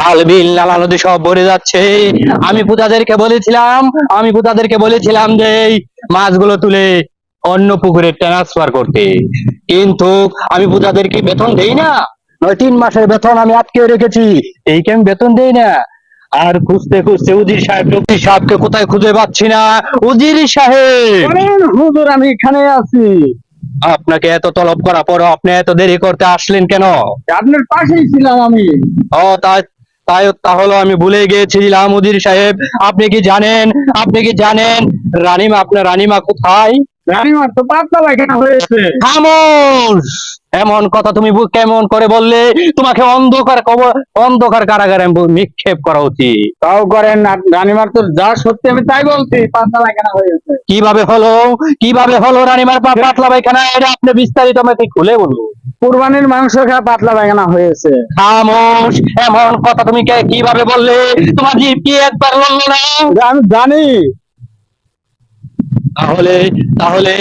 খাল বিল নালা নদী সব ভরে যাচ্ছে। আমি পূজাদেরকে বলেছিলাম যে এই মাছগুলো তুলে অন্য পুকুরে ট্রান্সফার করতে, কিন্তু আমি পূজাদেরকে বেতন দেই না। 3 মাসের বেতন আমি আটকে রেখেছি, এইকে আমি বেতন দেই না। আর খুঁজতে খুঁজতে উজির সাহেবকে কোথায় খুঁজে পাচ্ছি না। উজির সাহেব, বলেন হুজুর, আমি এখানে আছি। আপনাকে এত তলব করা পরও আপনি এত দেরি করতে আসলেন কেন? আপনার পাশেই ছিলাম আমি। ও তাই তাই তাহলে আমি ভুলে গিয়েছিলাম উজির সাহেব। আপনি কি জানেন আপনার রানীমা কোথায়? রানীমার তো পাতলা পায়খানা হয়েছে। খামোশ! এমন কথা তুমি কেমন করে বললে? তোমাকে অন্ধকার কারাগারে নিক্ষেপ করা উচিত। তাও করেন না, রানীমার তো যা সত্যি আমি তাই বলছি, পাতলা পায়খানা হয়েছে। কিভাবে হলো রানীমার পাতলা পায়খানা? এটা আপনি বিস্তারিত আমাকে খুলে বলুন। কুরবানির মাংস খাওয়া পাতলা পায়খানা হয়েছে। খামোশ! এমন কথা তুমি কিভাবে বললে? তোমার জিভ কি একবার লড়লো না? এটা আমি জানি। তাহলে তাহলে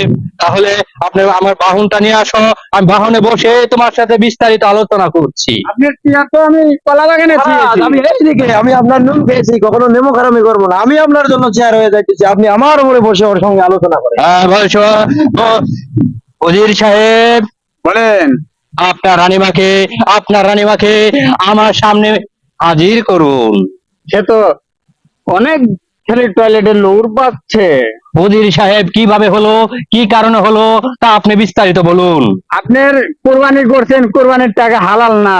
তাহলে আপনি আমার বাহনটা নিয়ে আসো, আমি বাহনে বসে তোমার সাথে বিস্তারিত আলোচনা করছি। আপনার টিয়া তো আমি কলা বাগানে মহারাজ, আমি এইদিকে, আমি আপনার নুন পেয়েছি, কখনো নেমো খারামি করবো না। আমি আপনার জন্য চেয়ার হয়ে যাইতেছি, আপনি আমার উপরে বসে ওর সঙ্গে আলোচনা করেন। হ্যাঁ বলছো। উজির সাহেব, বলেন। আপনার রানীমাকে আমার সামনে হাজির করুন। সে তো অনেক ছেলে টয়লেটে লৌড় পাচ্ছে। উজির সাহেব, কিভাবে হলো, কি কারণে হলো, তা আপনি বিস্তারিত বলুন। আপনার কোরবানি করছেন, কোরবানির টাকা হালাল না,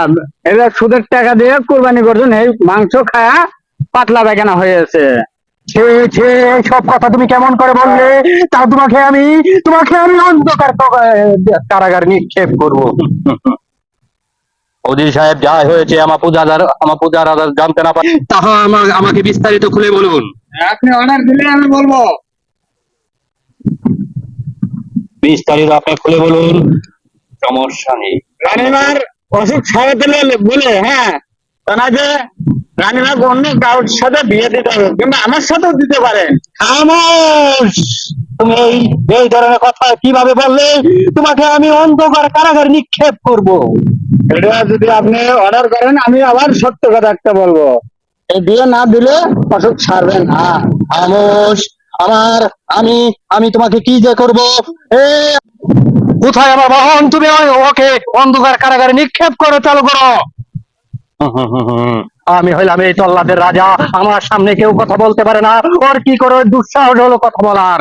এবার সুদের টাকা দিয়ে কোরবানি করছেন, এই মাংস খায়া পাতলা পায়খানা হয়েছে। সব কথা তুমি কেমন করে বললে? তা তোমাকে আমি অন্ধকার কারাগার নিক্ষেপ করব। উজির সাহেব, যা হয়েছে আমার পূজার জানতে না পারে তাহা আমাকে বিস্তারিত খুলে বলুন। আপনি অর্ডার দিলে আমি বলবো। বিস্তারিত আপনি খুলে বলুন, সমস্যা নেই। রানীমার অসুখ সারাতে বলে, হ্যাঁ, তা না যে রানীমা অন্য কারোর সাথে বিয়ে দিতে হবে, কিংবা আমার সাথেও দিতে পারেন। খামোশ! তুমি এই ধরনের কথা কিভাবে বললে? তোমাকে আমি অন্ধকার কারাগার নিক্ষেপ করব। এটা যদি আপনি অর্ডার করেন, আমি আবার সত্য কথা একটা বলবো, এই বিয়ে না দিলে অসুখ সারবেন না। খামোশ! আমি আমি তোমাকে কি যে করব? এ কোথায় আমার বাহন? তুমি ওকে অন্ধকার কারাগারে নিক্ষেপ করো, চালু করো। আমি হইলাম এই তল্লাদের রাজা, আমার সামনে কেউ কথা বলতে পারে না। ওর কি করে দুঃসাহস হলো কথা বলার?